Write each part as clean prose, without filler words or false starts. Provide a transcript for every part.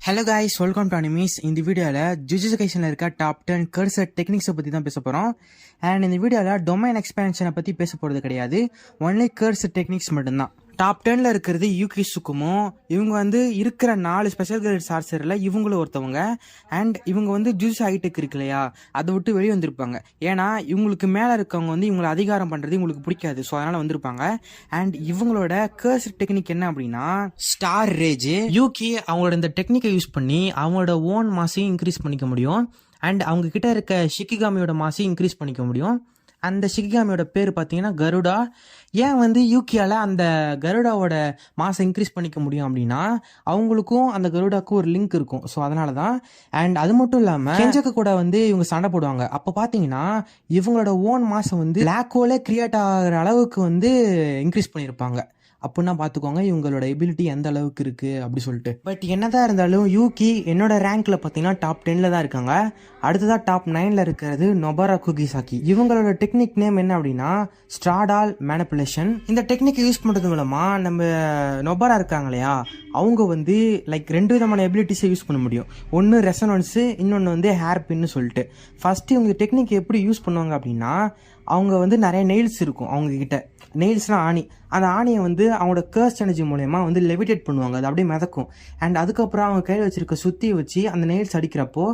Hello guys, welcome to animes. இந்த வீடியோவில் jujutsu கைசனில் இருக்க டாப் 10 கர்சர் டெக்னிக்ஸை பற்றி தான் பேச போகிறோம். அண்ட் இந்த வீடியோவில் டொமைன் எக்ஸ்பேன்ஷனை பற்றி பேச போகிறது கிடையாது, ஒன்லி கர்சர் டெக்னிக்ஸ் மட்டும்தான். டாப் 10ல் இருக்கிறது யூகி சுக்குமோ. இவங்க இருக்கிற 4 ஸ்பெஷல் கிரேட் சார்சரில் இவங்களும் ஒருத்தவங்க. அண்ட் இவங்க ஜூஸ் ஹைடெக் இருக்கு இல்லையா, அதை விட்டு வெளியே வந்திருப்பாங்க. ஏன்னா இவங்களுக்கு மேலே இருக்கவங்க இவங்களை அதிகாரம் பண்ணுறது இவங்களுக்கு பிடிக்காது, ஸோ அதனால் வந்திருப்பாங்க. அண்ட் இவங்களோட கர்சர் டெக்னிக் என்ன அப்படின்னா ஸ்டார் ரேஜ். யூகி அவங்களோட இந்த டெக்னிக்கை யூஸ் பண்ணி அவங்களோட ஓன் மாசையும் இன்க்ரீஸ் பண்ணிக்க முடியும். அண்ட் அவங்க கிட்ட இருக்க ஷிகிகாமியோட மாசையும் இன்க்ரீஸ் பண்ணிக்க முடியும். அந்த ஷிகிகாமியோட பேர் பார்த்தீங்கன்னா கருடா. ஏன் யூகியால அந்த கருடாவோட மாசை இன்க்ரீஸ் பண்ணிக்க முடியும் அப்படின்னா அவங்களுக்கும் அந்த கருடாக்கும் ஒரு லிங்க் இருக்கும், ஸோ அதனால தான். அண்ட் அது மட்டும் இல்லாமல் கெஞ்சக்கு கூட இவங்க சண்டை போடுவாங்க. அப்போ பார்த்தீங்கன்னா இவங்களோட ஓன் மாசம் பிளாக் ஹோலே கிரியேட் ஆகிற அளவுக்கு இன்க்ரீஸ் பண்ணியிருப்பாங்க. அப்படின்னா பார்த்துக்கோங்க இவங்களோட எபிலிட்டி எந்த அளவுக்கு இருக்குது அப்படி சொல்லிட்டு. பட் என்னதான் இருந்தாலும் யூகி என்னோட ரேங்க்ல பார்த்தீங்கன்னா டாப் 10ல் தான் இருக்காங்க. அடுத்ததான் டாப் 9ல் இருக்கிறது நொபாரா குகிசாக்கி. இவங்களோட டெக்னிக் நேம் என்ன அப்படின்னா ஸ்ட்ராடால் மேனிப்புலேஷன். இந்த டெக்னிக்கை யூஸ் பண்ணுறது மூலமாக நம்ம நொபாரா இருக்காங்க இல்லையா, அவங்க லைக் 2 விதமான எபிலிட்டிஸை யூஸ் பண்ண முடியும். ஒன்று ரெசனன்ஸு, இன்னொன்று ஹேர் பின்னு சொல்லிட்டு. ஃபர்ஸ்ட் இவங்க டெக்னிக் எப்படி யூஸ் பண்ணுவாங்க அப்படின்னா அவங்க நிறைய நெயில்ஸ் இருக்கும் அவங்க கிட்ட. நெயில்ஸ்லாம் ஆணி, அந்த ஆணியை அவங்களோட கர்ஸ்ட் எனர்ஜி மூலயமா லெவிடேட் பண்ணுவாங்க, அது அப்படியே மிதக்கும். அண்ட் அதுக்கப்புறம் அவங்க கையில் வச்சிருக்க சுத்தியை வச்சு அந்த நெயில்ஸ் அடிக்கிறப்போ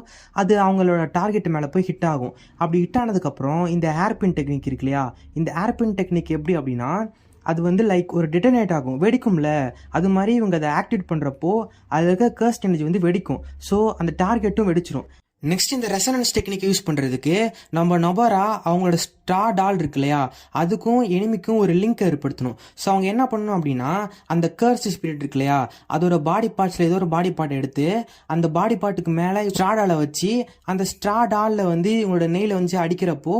அது அவங்களோட டார்கெட் மேலே போய் ஹிட் ஆகும். அப்படி ஹிட் ஆனதுக்கப்புறம் இந்த ஏர்பின் டெக்னிக் இருக்கு இல்லையா, இந்த ஏர்பின் டெக்னிக் எப்படி அப்படின்னா அது லைக் ஒரு டிட்டனேட் ஆகும், வெடிக்கும்ல. அது மாதிரி இவங்க அதை ஆக்டிவேட் பண்ணுறப்போ அதில் இருக்க கர்ஸ்ட் எனர்ஜி வெடிக்கும், ஸோ அந்த டார்கெட்டும் வெடிச்சிடும். நெக்ஸ்ட் இந்த ரெசனன்ஸ் டெக்னிக் யூஸ் பண்ணுறதுக்கு நம்ம நொபாரா அவங்களோட ஸ்டார் டால் இருக்கு இல்லையா, அதுக்கும் எனிமிக்கும் ஒரு லிங்க் ஏற்படுத்தணும். ஸோ அவங்க என்ன பண்ணணும் அப்படின்னா அந்த கர்ஸ் ஸ்பிரிட் இருக்கு இல்லையா, அதோட பாடி பார்ட்ஸில் ஏதோ ஒரு பாடி பார்ட் எடுத்து அந்த பாடி பார்ட்டுக்கு மேலே ஸ்ட்ரா டாலை வச்சு அந்த ஸ்ட்ரா டாலில் இவங்களோட நெயில அடிக்கிறப்போ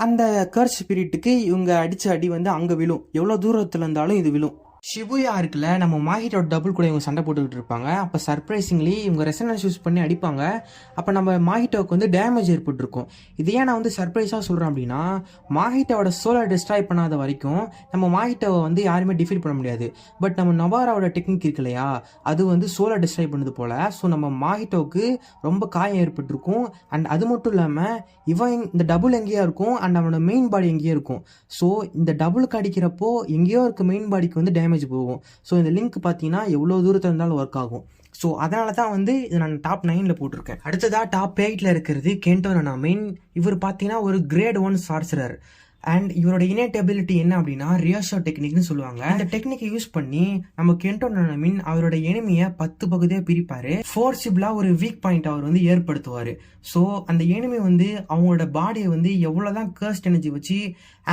அந்த கர்ஸ் ஸ்பிரிட்டுக்கு இவங்க அடித்த அடி அங்கே விழும், எவ்வளோ தூரத்தில் இருந்தாலும் இது விழும். ஷிபுயா இருக்குல்ல, நம்ம மாஹிட்டோட டபுள் கூட இவங்க சண்டை போட்டுக்கிட்டு இருப்பாங்க. அப்போ சர்ப்ரைசிங்லி இவங்க ரெசனன்ஸ் யூஸ் பண்ணி அடிப்பாங்க. அப்போ நம்ம மாஹிட்டோவுக்கு டேமேஜ் ஏற்பட்டுருக்கும். இது ஏன் நான் சர்ப்ரைஸாக சொல்கிறேன் அப்படின்னா மாஹிட்டோட சோலை டிஸ்ட்ராய் பண்ணாத வரைக்கும் நம்ம மாஹிட்டோவை யாருமே டிஃபீட் பண்ண முடியாது. பட் நம்ம நொபாராவோட டெக்னிக் இருக்கு இல்லையா, அது சோலை டிஸ்ட்ராய் பண்ணுது போல். ஸோ நம்ம மாஹிட்டோவுக்கு ரொம்ப காயம் ஏற்பட்டிருக்கும். அண்ட் அது மட்டும் இல்லாமல் இவன் இந்த டபுள் எங்கேயோ இருக்கும் அண்ட் அவனோட மெயின் பாடி எங்கேயோ இருக்கும். ஸோ இந்த டபுளுக்கு அடிக்கிறப்போ எங்கேயோ இருக்க மெயின் பாடிக்கு டேமேஜ் போகும். ஸோ இந்த லிங்க் பார்த்தீங்கன்னா எவ்வளோ தூரத்தில் இருந்தாலும் ஒர்க் ஆகும். ஸோ அதனால தான் இதை நான் டாப் 9ல் போட்டிருக்கேன். அடுத்ததாக டாப் 8ல் இருக்கிறது கென்டோ நனாமின். இவர் பார்த்தீங்கன்னா ஒரு கிரேட் 1 சார்சரர். அண்ட் இவரோட இன்னேட் எபிலிட்டி என்ன அப்படின்னா ரியாஷோ டெக்னிக்னு சொல்லுவாங்க. இந்த டெக்னிக்கை யூஸ் பண்ணி நம்ம கென்டோ நனாமின் அவரோட எனிமியை 10 பகுதியாக பிரிப்பாரு. ஃபோர்சிபிளா ஒரு வீக் பாயிண்ட் அவர் ஏற்படுத்துவார். ஸோ அந்த எனிமி அவங்களோட பாடியை எவ்வளோதான் கர்ஸ்ட் எனர்ஜி வச்சு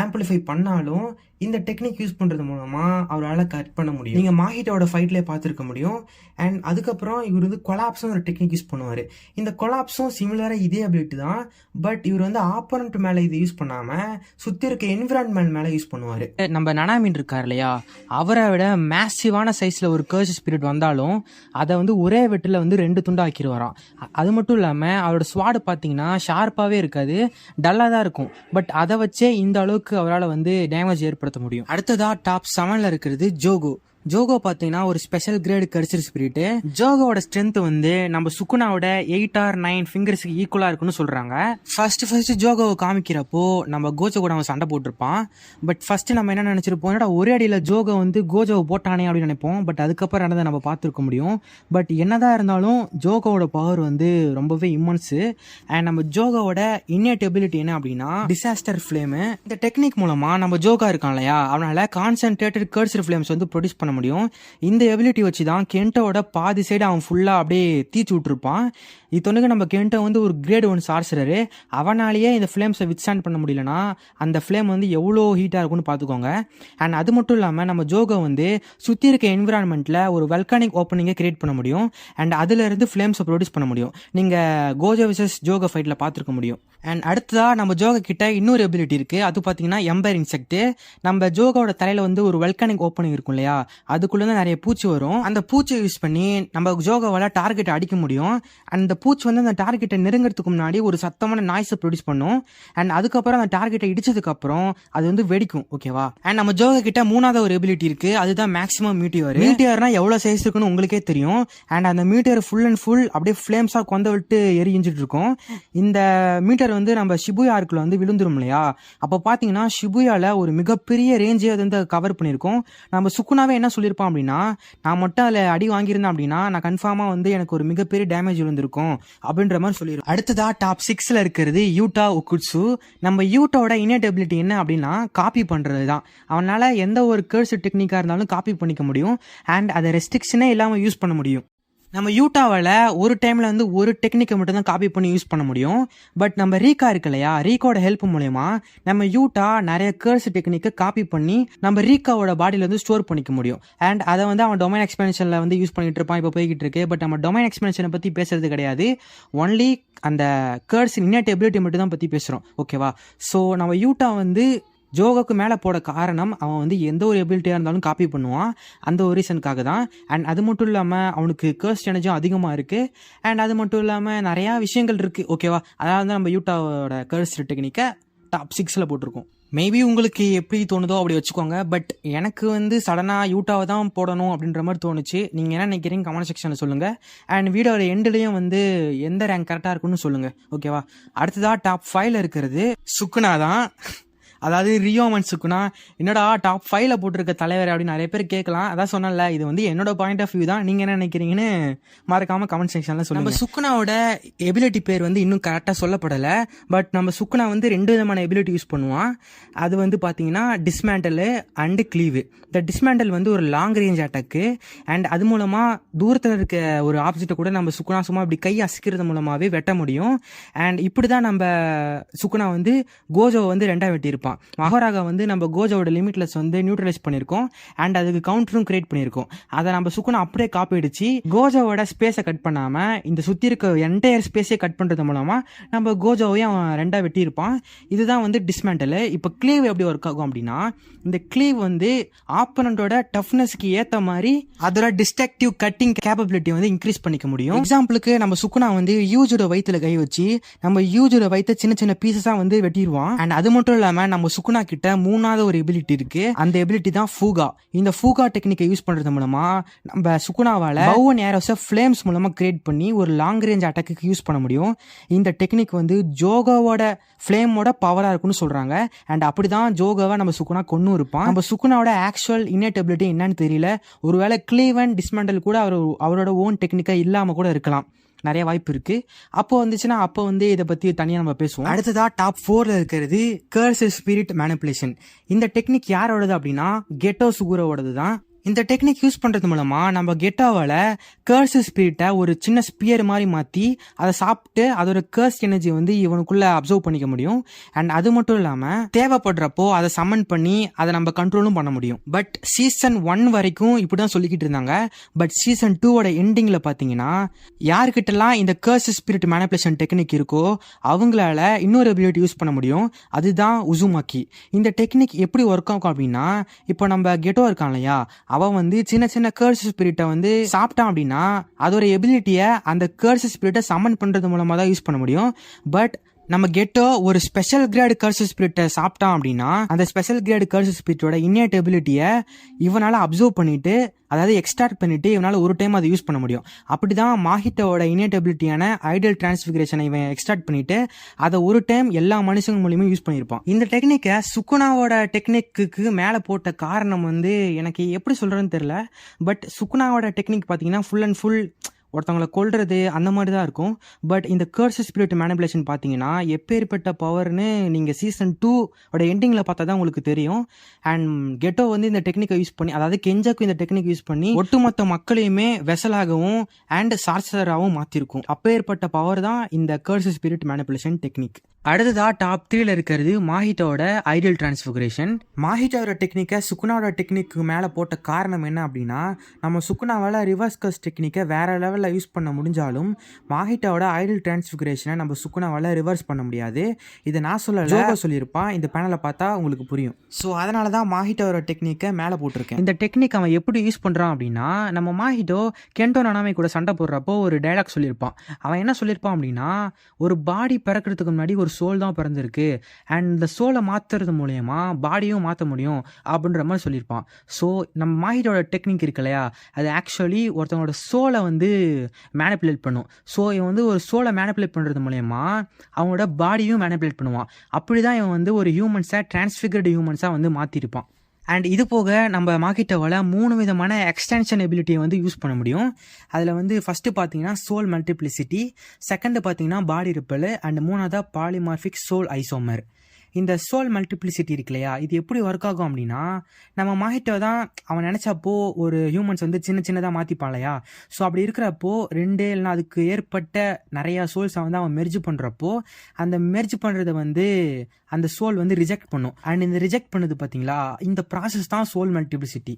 ஆம்பிளிஃபை பண்ணாலும் இந்த டெக்னிக் யூஸ் பண்ணுறது மூலமாக அவரால் கட் பண்ண முடியும். நீங்கள் மாஹிட்டோட ஃபைட்லேயே பார்த்துருக்க முடியும். அண்ட் அதுக்கப்புறம் இவர் கொலாப்ஸும் ஒரு டெக்னிக் யூஸ் பண்ணுவார். இந்த கொலாப்ஸும் சிமிலராக இதே அபிலிட்டி தான். பட் இவர் ஆப்போனண்ட் மேலே இது யூஸ் பண்ணாமல் சுற்றி இருக்க என்விரான்மெண்ட் மேலே யூஸ் பண்ணுவார். நம்ம நனாமின் இருக்கார் இல்லையா, அவரை விட மேசிவான சைஸில் ஒரு கர்ஸ் ஸ்பிரிட் வந்தாலும் அதை ஒரே வெட்டில் 2 துண்டாக்கிடுவாராம். அது மட்டும் இல்லாமல் அவரோட ஸ்வாடு பார்த்தீங்கன்னா ஷார்ப்பாகவே இருக்காது, டல்லாக தான் இருக்கும். பட் அதை வச்சே இந்த அளவுக்கு அவரால் டேமேஜ் ஏற்படுத்த முடியும். அடுத்ததா டாப் 7ல் இருக்கிறது ஜோகோ. ஜோகோ பார்த்தீங்கன்னா ஒரு ஸ்பெஷல் கிரேட் கர்சர் ஸ்பிரிட். ஜோகோவோட ஸ்ட்ரென்த் நம்ம சுக்குனாவோட 8 or 9 ஃபிங்கர்ஸ்க்கு ஈக்குவலாக இருக்குன்னு சொல்கிறாங்க. ஃபர்ஸ்ட் ஜோகோவை காமிக்கிறப்போ நம்ம கோஜோ கூட அவன் சண்டை போட்டிருப்பான். பட் ஃபர்ஸ்ட் நம்ம என்ன நினச்சிருப்போம், என்னடா ஒரே அடியில் ஜோகோ கோஜோவை போட்டானே அப்படின்னு நினைப்போம். பட் அதுக்கப்புறம் நடந்ததை நம்ம பார்த்துருக்க முடியும். பட் என்னதான் இருந்தாலும் ஜோகோவோட பவர் ரொம்பவே இம்மன்ஸு. அண்ட் நம்ம ஜோகோவோட இன்னேட் எபிலிட்டி என்ன அப்படின்னா டிசாஸ்டர் ஃப்ளேமு. இந்த டெக்னிக் மூலமாக நம்ம ஜோகா இருக்கான் இல்லையா, அவனால் கான்சென்ட்ரேட்டட் கர்சர் ஃப்ளேம்ஸ் ப்ரொடியூஸ் பண்ண முடியும். இந்த எபிலிட்டி வச்சு தான் கென்டோவோட பாதி சைடு அவன் ஃபுல்லாக அப்படியே தீச்சு விட்டுருப்பான். இத்தொன்னுக்கு நம்ம கென்டோ ஒரு கிரேட் 1 சார்சரரு. அவனாலேயே இந்த ஃப்ளேம்ஸை வித்ஸ்டாண்ட் பண்ண முடியலன்னா அந்த ஃப்ளேம் எவ்வளோ ஹீட்டாக இருக்கும்னு பார்த்துக்கோங்க. அண்ட் அது மட்டும் இல்லாமல் நம்ம ஜோகோ சுற்றி இருக்க என்விரான்மெண்ட்டில் ஒரு வெல்கானிக் ஓப்பனிங்கை கிரியேட் பண்ண முடியும். அண்ட் அதிலிருந்து ஃப்ளேம்ஸை ப்ரொடியூஸ் பண்ண முடியும். நீங்கள் கோஜோ விசஸ் ஜோகோ ஃபைட்டில் பார்த்துருக்க முடியும். அண்ட் அடுத்ததாக நம்ம ஜோகோ கிட்ட இன்னொரு எபிலிட்டி இருக்குது. அது பார்த்தீங்கன்னா எம்பர் இன்செக்ட். நம்ம ஜோகோட தலையில் ஒரு வெல்கானிக் ஓப்பனிங் இருக்கும் இல்லையா, அதுக்குள்ளே நிறைய பூச்சி வரும். அந்த பூச்சியை யூஸ் பண்ணி நம்ம ஜோகோவால் டார்கெட்டை அடிக்க முடியும். அந்த பூச்சி வந்து அந்த டார்கெட்டை நெருங்கிறதுக்கு முன்னாடி ஒரு சத்தமான நாய்ஸை ப்ரொடியூஸ் பண்ணும். அண்ட் அதுக்கப்புறம் அந்த டார்கெட்டை இடிச்சதுக்கப்புறம் அது வந்து வெடிக்கும். ஓகேவா? அண்ட் நம்ம ஜோகோ கிட்ட மூணாவது ஒரு எபிலிட்டி இருக்கு, அதுதான் மேக்ஸிமம் மீட்டியர். மீட்டியர்னா எவ்வளோ சைஸ் இருக்குன்னு உங்களுக்கே தெரியும். அண்ட் அந்த மீட்டியர் ஃபுல் அண்ட் ஃபுல் அப்படியே ஃப்ளேம்ஸாக கொந்த விட்டு எரிஞ்சிட்டு இருக்கும். இந்த மீட்டர் வந்து நம்ம ஷிபுயா ஆர்க்கில் வந்து விழுந்துரும் இல்லையா, அப்போ பார்த்தீங்கன்னா ஷிபுயாவில் ஒரு மிகப்பெரிய ரேஞ்சே அது வந்து கவர் பண்ணியிருக்கோம். நம்ம சுக்குனாவே என்ன சொல்லியிருப்பான் அப்படின்னா, நான் மட்டும் அதில் அடி வாங்கியிருந்தேன் அப்படின்னா நான் கன்ஃபார்மாக வந்து எனக்கு ஒரு மிகப்பெரிய டேமேஜ் விழுந்திருக்கும் அப்படின்ற மாதிரி சொல்லியிருக்கோம். அடுத்ததா டாப் 6ல் இருக்கிறது யூட்டா ஒகுட்சு. நம்ம யூட்டாவோட இன்னேட் எபிலிட்டி என்ன அப்படின்னா காப்பி பண்ணுறது தான். அவனால் எந்த ஒரு கர்ஸ் டெக்னிக்காக இருந்தாலும் காப்பி பண்ணிக்க முடியும். அண்ட் அதை ரெஸ்ட்ரிக்ஷனே இல்லாமல் யூஸ் பண்ண முடியும். நம்ம யூட்டாவால் ஒரு டைமில் வந்து ஒரு டெக்னிக்கை மட்டும் தான் காப்பி பண்ணி யூஸ் பண்ண முடியும். பட் நம்ம ரீகா இருக்கு இல்லையா, ரீகாவோட ஹெல்ப் மூலயமா நம்ம யூட்டா நிறைய கர்ஸ் டெக்னிக்கை காப்பி பண்ணி நம்ம ரீகாவோட பாடியில் வந்து ஸ்டோர் பண்ணிக்க முடியும். அண்ட் அதை வந்து அவன் டொமைன் எக்ஸ்பென்ஷனில் வந்து யூஸ் பண்ணிட்டு இருப்பான், இப்போ போய்கிட்டு இருக்கு. பட் நம்ம டொமைன் எக்ஸ்பென்ஷனை பற்றி பேசுறது கிடையாது, ஒன்லி அந்த கர்ஸ் இன்னேட் எபிலிட்டி மட்டும் தான் பற்றி பேசுகிறோம். ஓகேவா? ஸோ நம்ம யூட்டா வந்து ஜோகோக்கு மேலே போட காரணம் அவன் வந்து எந்த ஒரு எபிலிட்டியாக இருந்தாலும் காப்பி பண்ணுவான், அந்த ஒரு ரீசனுக்காக தான். அண்ட் அது மட்டும் இல்லாமல் அவனுக்கு கர்ஸ் எனர்ஜியும் அதிகமாக இருக்குது. அண்ட் அது மட்டும் இல்லாமல் நிறையா விஷயங்கள் இருக்குது. ஓகேவா? அதாவது வந்து நம்ம யூட்டாவோட கர்ஸ் டெக்னிக்கை டாப் 6ல் போட்டிருக்கோம். மேபி உங்களுக்கு எப்படி தோணுதோ அப்படி வச்சுக்கோங்க. பட் எனக்கு வந்து சடனாக யூட்டாவை தான் போடணும் அப்படின்ற மாதிரி தோணுச்சு. நீங்கள் என்ன நினைக்கிறீங்க கமெண்ட் செக்ஷனில் சொல்லுங்கள். அண்ட் வீடியோட எண்டுலேயும் வந்து எந்த ரேங்க் கரெக்டாக இருக்குன்னு சொல்லுங்கள். ஓகேவா? அடுத்ததாக டாப் 5ல் இருக்கிறது சுக்குனா தான். அதாவது ரியோமன் சுக்குனா என்னடா டாப் 5ல் போட்டிருக்க தலைவர் அப்படின்னு நிறைய பேர் கேட்கலாம். அதான் சொன்னல, இது வந்து என்னோட பாயிண்ட் ஆஃப் வியூ தான். நீங்கள் என்ன நினைக்கிறீங்கன்னு மறக்காம கமெண்ட் செக்ஷனில் சொல்லுங்கள். நம்ம சுக்குனாவோட எபிலிட்டி பேர் வந்து இன்னும் கரெக்டாக சொல்லப்படலை. பட் நம்ம சுக்குனா வந்து 2 விதமான எபிலிட்டி யூஸ் பண்ணுவான். அது வந்து பார்த்தீங்கன்னா டிஸ்மேண்டல் அண்டு கிளீவு. இந்த டிஸ்மேண்டல் வந்து ஒரு லாங் ரேஞ்ச் அட்டாக்கு. அண்ட் அது மூலமாக தூரத்தில் இருக்க ஒரு ஆப்ஜெக்டை கூட நம்ம சுக்குனா சும்மா இப்படி கை அசைக்கிறது மூலமாகவே வெட்ட முடியும். அண்ட் இப்படி தான் நம்ம சுக்குனா வந்து கோஜோவை வந்து 2ஆக வெட்டியிருப்பான். மகோராகா வந்து நம்ம கோஜோவோட லிமிட்லெஸ் வந்து நியூட்ரலைஸ் பண்ணியிருக்கோம். அண்ட் அதுக்கு கவுண்டரும் கிரியேட் பண்ணியிருக்கோம். அதை நம்ம சுக்குனா அப்படியே காப்பி அடிச்சு கோஜோவோட ஸ்பேஸை கட் பண்ணாமல் இந்த சுற்றி இருக்க என்டையர் ஸ்பேஸே கட் பண்ணுறது மூலமாக நம்ம கோஜோவையும் அவன் 2ஆக வெட்டியிருப்பான். இதுதான் வந்து டிஸ்மேண்டல். இப்போ கிளீவ் எப்படி ஒர்க் ஆகும் அப்படின்னா, இந்த கிளீவ் வந்து ஆப்பனண்டோட டஃப்னஸ்க்கு ஏற்ற மாதிரி அதோட டிஸ்ட்ரக்டிவ் கட்டிங் கேப்பபிலிட்டி வந்து இன்க்ரீஸ் பண்ணிக்க முடியும். எக்ஸாம்பிளுக்கு நம்ம சுக்குனா வந்து யூஜோட வயிற்றுல கை வச்சு நம்ம யூஜோட வயிற்ற சின்ன சின்ன பீசஸா வந்து வெட்டிடுவான். அண்ட் அது மட்டும் இல்லாம நம்ம சுக்குனா கிட்ட 3வது ஒரு எபிலிட்டி இருக்கு. அந்த எபிலிட்டி தான் ஃபூகா. இந்த ஃபூகா டெக்னிக்கை யூஸ் பண்றது மூலமா நம்ம சுக்குனாவால பவ் அண்ட் ஏரோஸை ஃபிளேம்ஸ் மூலமா கிரியேட் பண்ணி ஒரு லாங் ரேஞ்ச் அட்டாக்கு யூஸ் பண்ண முடியும். இந்த டெக்னிக் வந்து ஜோகோவோட ஃபிளேமோட பவரா இருக்குன்னு சொல்றாங்க. அண்ட் அப்படிதான் ஜோகோவை நம்ம சுக்குனா கொண்டு இருப்பான். நம்ம சுக்குனாவோட ஆக்சுவல் இன்னேட் எபிலிட்டி என்னன்னு தெரியல. ஒருவேளை கிளீவ் அண்ட் டிஸ்மேண்டல் கூட அவரோட ஓன் டெக்னிக்கா இல்லாம கூட இருக்கலாம். நிறைய வாய்ப்பு இருக்கு. அப்போ வந்துச்சுன்னா அப்போ வந்து இதை பத்தி தனியாக நம்ம பேசுவோம். அடுத்ததா டாப் 4ல் இருக்கிறது கர்ஸ் ஸ்பிரிட் மேனிபுலேஷன். இந்த டெக்னிக் யாரோடது அப்படின்னா கெட்டோ சுகுரோவோடது தான். இந்த டெக்னிக் யூஸ் பண்ணுறது மூலமாக நம்ம கெட்டாவால் கர்ஸ் ஸ்பிரிட்டை ஒரு சின்ன ஸ்பியர் மாதிரி மாற்றி அதை சாப்பிட்டு அதோட கர்ஸ் எனர்ஜி வந்து இவனுக்குள்ளே அப்சர்வ் பண்ணிக்க முடியும். அண்ட் அது மட்டும் இல்லாமல் தேவைப்படுறப்போ அதை சம்மன் பண்ணி அதை நம்ம கண்ட்ரோலும் பண்ண முடியும். பட் சீசன் 1 வரைக்கும் இப்படி தான் சொல்லிக்கிட்டு இருந்தாங்க. பட் சீசன் 2வோட எண்டிங்கில் பார்த்தீங்கன்னா யாருக்கிட்டலாம் இந்த கர்ஸ் ஸ்பிரிட் மேனிபுலேஷன் டெக்னிக் இருக்கோ அவங்களால இன்னொரு எபிலிட்டி யூஸ் பண்ண முடியும். அதுதான் உசுமாக்கி. இந்த டெக்னிக் எப்படி ஒர்க் ஆகும் அப்படின்னா, இப்போ நம்ம கெட்டோ இருக்கான் இல்லையா, அவன் வந்து சின்ன சின்ன கர்ஸ் ஸ்பிரிட்டை வந்து சாப்பிட்டான் அப்படின்னா அதோட எபிலிட்டியை அந்த கர்ஸ் ஸ்பிரிட்டை சம்மன் பண்ணுறது மூலமாக தான் யூஸ் பண்ண முடியும். பட் நம்ம கெட்டோ ஒரு ஸ்பெஷல் கிரேட் கர்ஸ் ஸ்பிரிட்டை சாப்பிட்டான் அப்படின்னா அந்த ஸ்பெஷல் கிரேட் கர்ஸ் ஸ்பிரிட்டோட இன்னேட் எபிலிட்டியை இவனால் அப்சர்வ் பண்ணிட்டு, அதாவது எக்ஸ்ட்ராக்ட் பண்ணிட்டு இவனால் ஒரு டைம் அதை யூஸ் பண்ண முடியும். அப்படிதான் மாஹிட்டோட இன்னேட் எபிலிட்டியான ஐடியல் டிரான்ஸ்ஃபிகரேஷனை இவன் எக்ஸ்ட்ராக்ட் பண்ணிட்டு அதை ஒரு டைம் எல்லா மனுஷங்க மூலியமா யூஸ் பண்ணியிருப்பான். இந்த டெக்னிக்கை சுக்குனாவோட டெக்னிக்கு மேலே போட்ட காரணம் வந்து எனக்கு எப்படி சொல்றதுன்னு தெரியல. பட் சுக்குனாவோட டெக்னிக் பார்த்தீங்கன்னா ஃபுல் அண்ட் ஃபுல் ஒருத்தவங்களை கொல்றது அந்த மாதிரி தான் இருக்கும். பட் இந்த கர்ஸ் ஸ்பிரிட் மேனிபுலேஷன் பார்த்தீங்கன்னா எப்பேற்பட்ட பவர்னு நீங்கள் சீசன் 2 எண்டிங்கில் பார்த்தா தான் உங்களுக்கு தெரியும். அண்ட் கெட்டோ வந்து இந்த டெக்னிக்கை யூஸ் பண்ணி, அதாவது கெஞ்சாக்கும் இந்த டெக்னிக் யூஸ் பண்ணி ஒட்டுமொத்த மக்களையுமே வெசலாகவும் அண்ட் சார்சராகவும் மாற்றிருக்கும். அப்பேற்பட்ட பவர் தான் இந்த கர்ஸ் ஸ்பிரிட் மேனிபுலேஷன் டெக்னிக். அடுத்ததா டாப் 3ல இருக்கிறது மாஹிட்டோட ஐடியல் டிரான்ஸ்ஃபிகரேஷன். மாஹிட்டோட டெக்னிக்கை சுகுனாவோட டெக்னிக்கு மேலே போட்ட காரணம் என்ன அப்படின்னா, நம்ம சுகுனாவால் ரிவர்ஸ் கர்ஸ் டெக்னிக்கை வேறு லெவலில் யூஸ் பண்ண முடிஞ்சாலும் மாஹிட்டோட ஐடியல் டிரான்ஸ்ஃபிகரேஷனை நம்ம சுகுனாவால் ரிவர்ஸ் பண்ண முடியாது. இதை நான் சொல்லலை, சொல்லியிருப்பான். இந்த பேனலை பார்த்தா உங்களுக்கு புரியும். ஸோ அதனால தான் மாஹிட்டோட டெக்னிக்கை மேலே போட்டிருக்கேன். இந்த டெக்னிக் அவன் எப்படி யூஸ் பண்ணுறான் அப்படின்னா, நம்ம மாஹிட்டோ கென்டோ நானாமே கூட சண்டை போடுறப்போ ஒரு டைலாக் சொல்லியிருப்பான். அவன் என்ன சொல்லியிருப்பான் அப்படின்னா, ஒரு பாடி பிறக்கிறதுக்கு முன்னாடி ஒரு சோல் தான் பிறந்திருக்கு, அண்ட் இந்த சோலை மாற்றுறது மூலயமா பாடியும் மாற்ற முடியும் அப்படின்ற மாதிரி சொல்லியிருப்பான். ஸோ நம்ம மாஹிட்டோட டெக்னிக் இருக்கு இல்லையா, அது ஆக்சுவலி ஒருத்தவங்களோட சோலை வந்து மேனிப்புலேட் பண்ணும். ஸோ இவன் வந்து ஒரு சோலை மேனிப்புலேட் பண்ணுறது மூலயமா அவங்களோட பாடியும் மேனிப்புலேட் பண்ணுவான். அப்படி தான் இவன் வந்து ஒரு ஹியூமன்ஸை டிரான்ஸ்ஃபிகர்டு ஹியூமன்ஸாக வந்து மாற்றிருப்பான். அண்ட் இது போக நம்ம மார்க்கெட்டோவில் 3 விதமான எக்ஸ்டென்ஷன் எபிலிட்டியை வந்து யூஸ் பண்ண முடியும். அதில் வந்து ஃபஸ்ட்டு பார்த்தீங்கன்னா சோல் மல்டிப்ளிசிட்டி, செகண்டு பார்த்தீங்கன்னா பாடி ரிப்பல், அண்ட் மூணாவதாக பாலிமார்பிக் சோல் ஐசோமர். இந்த சோல் மல்டிப்ளிசிட்டி இருக்கு இல்லையா, இது எப்படி ஒர்க் ஆகும் அப்படின்னா, நம்ம மாஹிட்டோ தான் அவன் நினச்சப்போ ஒரு ஹியூமன்ஸ் வந்து சின்ன சின்னதாக மாற்றிப்பான் இல்லையா. ஸோ அப்படி இருக்கிறப்போ 2 இல்லைனா அதுக்கு ஏற்பட்ட நிறையா சோல்ஸை வந்து அவன் மெர்ஜ் பண்ணுறப்போ அந்த மெர்ஜ் பண்ணுறதை வந்து அந்த சோல் வந்து ரிஜெக்ட் பண்ணும். அண்ட் இந்த ரிஜெக்ட் பண்ணுது பார்த்தீங்களா, இந்த ப்ராசஸ் தான் சோல் மல்டிப்ளிசிட்டி.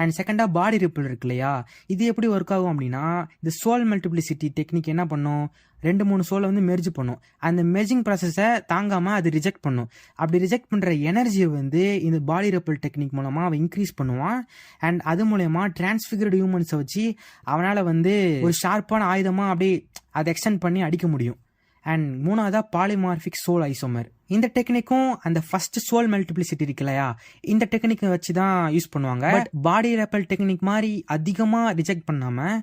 அண்ட் செகண்டாக பாடி ரிப்பிள் இருக்கு இல்லையா, இது எப்படி ஒர்க் ஆகும் அப்படின்னா, இந்த சோல் மல்டிப்ளிசிட்டி டெக்னிக் என்ன பண்ணும், 2-3 சோலை வந்து மெர்ஜ் பண்ணும். அந்த மெர்ஜிங் ப்ராசஸை தாங்காமல் அது ரிஜெக்ட் பண்ணும். அப்படி ரிஜெக்ட் பண்ணுற எனர்ஜியை வந்து இந்த பாடி ரிப்பிள் டெக்னிக் மூலமாக அவன் இன்க்ரீஸ் பண்ணுவான். அண்ட் அது மூலயமா டிரான்ஸ்ஃபிகர்டு ஹியூமன்ஸை வச்சு அவனால் வந்து ஒரு ஷார்ப்பான ஆயுதமாக அப்படியே அதை எக்ஸ்டெண்ட் பண்ணி அடிக்க முடியும். அண்ட் மூணாவதாக பாலிமார்பிக் சோல் ஐசோமர். இந்த டெக்னிக்கும் அந்த ஃபர்ஸ்ட் சோல் மல்டிப்ளிசிட்டி இருக்கு இல்லையா, இந்த டெக்னிக்கை வச்சு தான் யூஸ் பண்ணுவாங்க. பட் பாடி ரெப்பல் டெக்னிக் மாதிரி அதிகமாக ரிஜெக்ட் பண்ணாமல்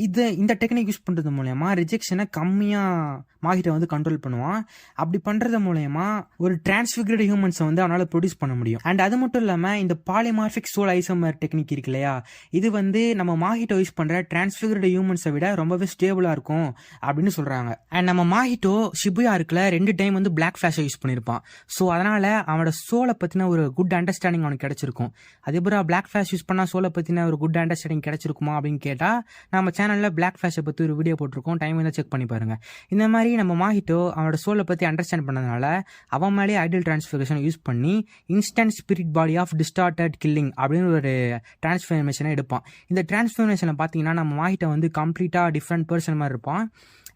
இந்த டெக்னிக் யூஸ் பண்ணுறது மூலயமா ரிஜெக்ஷனை கம்மியாக மாஹிட்டை வந்து கண்ட்ரோல் பண்ணுவான். அப்படி பண்ணுறது மூலயமா ஒரு டிரான்ஸ்ஃபிகர்டு ஹியூமன்ஸை வந்து அவனால் ப்ரொடியூஸ் பண்ண முடியும். அண்ட் அது மட்டும் இல்லாமல் இந்த பாலிமார்பிக் சோல் ஐசோமர் டெக்னிக் இருக்கு இல்லையா, இது வந்து நம்ம மாஹிட்டோ யூஸ் பண்ணுற டிரான்ஸ்ஃபிகர்டு ஹியூமன்ஸை விட ரொம்பவே ஸ்டேபிளாக இருக்கும் அப்படின்னு சொல்கிறாங்க. அண்ட் நம்ம மாஹிட்டோ ஷிபுயா இருக்குல்ல 2 டைம் வந்து பிளாக் ஃபிளாஷை யூஸ் பண்ணியிருப்பான். ஸோ அதனால் அவனோட சோலை பற்றின ஒரு குட் அண்டர்ஸ்டாண்டிங் அவனுக்கு கிடச்சிருக்கும். அதேபோல் பிளாக் ஃபிளாஷ் யூஸ் பண்ணால் சோலை பற்றின ஒரு குட் அண்டர்ஸ்டாண்டிங் கிடச்சிருக்குமா அப்படின்னு கேட்டால், நம்ம சேனலில் பிளாக் ஃபிளாஷை பற்றி ஒரு வீடியோ போட்டிருக்கோம், டைம் இருந்தால் செக் பண்ணி பாருங்கள். இந்த மாதிரி நம்ம மாஹிட்டோ அவனோட சோலை பற்றி அண்டர்ஸ்டாண்ட் பண்ணதுனால அவன் மேலே ஐடியல் டிரான்ஸ்ஃபிகரேஷன் யூஸ் பண்ணி instant spirit body of distorted killing அப்படின்னு ஒரு டிரான்ஸ்ஃபர்மேஷனை எடுப்பான். இந்த டிரான்ஸ்ஃபர்மேஷனை பார்த்தீங்கன்னா நம்ம மாஹிட்டோ வந்து கம்ப்ளீட்டாக டிஃப்ரெண்ட் பர்சன் மாதிரி இருப்பான்.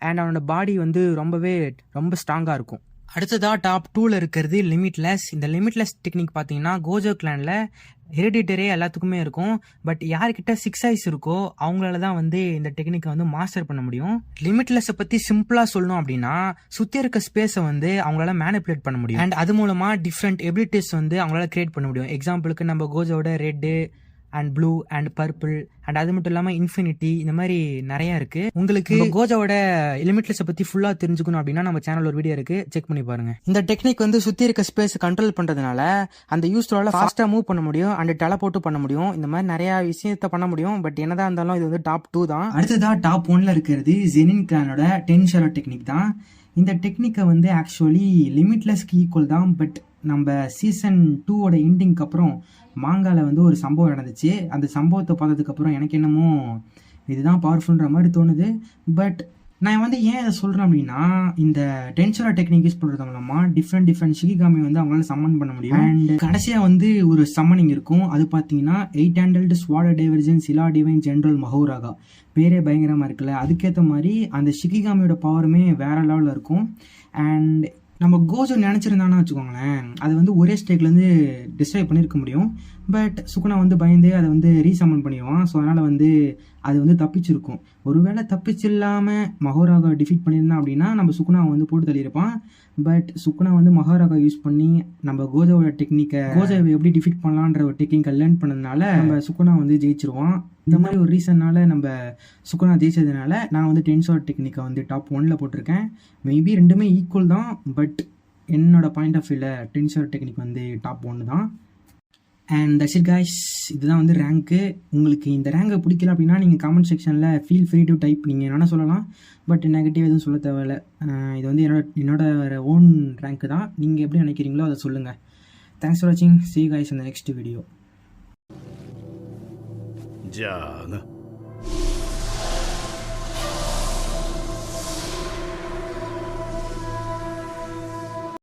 அண்ட் அவனோட பாடி வந்து ரொம்ப ஸ்ட்ராங்காக இருக்கும். அடுத்ததாக டாப் 2ல இருக்கிறது லிமிட்லெஸ். இந்த லிமிட்லெஸ் டெக்னிக் பார்த்தீங்கன்னா கோஜோ கிளானில் ஹெரிடிட்டரே எல்லாத்துக்குமே இருக்கும். பட் யார்கிட்ட 6 ஐஸ் இருக்கோ அவங்களால தான் வந்து இந்த டெக்னிக்கை வந்து மாஸ்டர் பண்ண முடியும். லிமிட்லெஸ்ஸை பற்றி சிம்பிளாக சொல்லணும் அப்படின்னா, சுற்றி இருக்க ஸ்பேஸை வந்து அவங்களால மேனிப்புலேட் பண்ண முடியும். அண்ட் அது மூலமாக டிஃப்ரெண்ட் எபிலிட்டிஸ் வந்து அவங்களால கிரியேட் பண்ண முடியும். எக்ஸாம்பிளுக்கு நம்ம கோஜோட red and blue and purple and அது மட்டும் இல்லாமல் இன்ஃபினிட்டி, இந்த மாதிரி நிறையா இருக்குது. உங்களுக்கு கோஜாவோட லிமிட்லெஸை பற்றி ஃபுல்லாக தெரிஞ்சுக்கணும் அப்படின்னா நம்ம சேனல் ஒரு வீடியோ இருக்குது, செக் பண்ணி பாருங்கள். இந்த டெக்னிக் வந்து சுற்றி இருக்க ஸ்பேஸ் கண்ட்ரோல் பண்ணுறதுனால அந்த யூஸ்டரால் ஃபாஸ்ட்டாக மூவ் பண்ண முடியும் அண்ட் டெலபோர்ட் பண்ண முடியும். இந்த மாதிரி நிறையா விஷயத்தை பண்ண முடியும். பட் என்னதான் இருந்தாலும் இது வந்து டாப் 2 தான். அடுத்ததாக டாப் 1ல இருக்கிறது ஜெனின் கிளானோட டென்ஷரோ டெக்னிக் தான். இந்த டெக்னிக்கை வந்து ஆக்சுவலி லிமிட்லெஸ்க்கு ஈக்குவல் தான். பட் நம்ம சீசன் 2ஓட எண்டிங்க்கு அப்புறம் மாங்காவில் வந்து ஒரு சம்பவம் நடந்துச்சு. அந்த சம்பவத்தை பார்த்ததுக்கப்புறம் எனக்கு என்னமோ இதுதான் பவர்ஃபுல்ன்ற மாதிரி தோணுது. பட் நான் வந்து ஏன் இதை சொல்கிறேன் அப்படின்னா, இந்த டென்ஷரோ டெக்னிக் யூஸ் பண்ணுறது மூலமாக டிஃப்ரெண்ட் ஷிகிகாமி வந்து அவங்களால சம்மன் பண்ண முடியும். அண்ட் கடைசியாக வந்து ஒரு சம்மனிங் இருக்கும். அது பார்த்தீங்கன்னா 8 ஹேண்டல்டு ஸ்வாட் டைவர்ஜன் சிலா டிவைன் ஜென்ரல் மஹோராகா. பேரே பயங்கரமாக இருக்குல்ல, அதுக்கேற்ற மாதிரி அந்த ஷிகிகாமியோட பவருமே வேற லெவலில் இருக்கும். அண்ட் நம்ம கோஜோ நினச்சிருந்தான்னு வச்சுக்கோங்களேன், அதை வந்து ஒரே ஸ்டேக்லேருந்து டிஸ்ட்ராய் பண்ணியிருக்க முடியும். பட் சுகுனா வந்து பயந்து அதை வந்து ரீசமன் பண்ணிடுவான். ஸோ அதனால் வந்து அது வந்து தப்பிச்சிருக்கும். ஒருவேளை தப்பிச்சில்லாமல் மஹோராகா டிஃபீட் பண்ணியிருந்தான் அப்படின்னா நம்ம சுகுனாவை வந்து போட்டு தள்ளியிருப்பான். பட் சுகுனா வந்து மஹோராகா யூஸ் பண்ணி நம்ம கோஜோவோட கோஜோவை எப்படி டிஃபீட் பண்ணலான்ற ஒரு டெக்னிக்கை லேர்ன் பண்ணதுனால நம்ம சுகுனா வந்து ஜெயிச்சிருவான். இந்த மாதிரி ஒரு ரீசன்னால நம்ம சுகுனா ஜெயிச்சதுனால நான் வந்து டென்ஷரோ டெக்னிக்கை வந்து டாப் 1ல போட்டிருக்கேன். மேபி ரெண்டுமே ஈக்குவல் தான். பட் என்னோட பாயிண்ட் ஆஃப் வியூவில் டென்ஷரோ டெக்னிக் வந்து டாப் 1 தான். And that's it guys. இதுதான் வந்து ரேங்க்கு. உங்களுக்கு இந்த ரேங்கை பிடிக்கல அப்படின்னா நீங்கள் கமெண்ட் செக்ஷனில் ஃபீல் ஃப்ரீ டு டைப், நீங்கள் என்ன சொல்லலாம். பட் நெகட்டிவ் எதுவும் சொல்ல தேவையில்ல. இது வந்து என்னோட ஓன் ரேங்க்கு தான். நீங்கள் எப்படி நினைக்கிறீங்களோ அதை சொல்லுங்கள். தேங்க்ஸ் ஃபார் வாட்சிங். see you guys in the next video. じゃあな。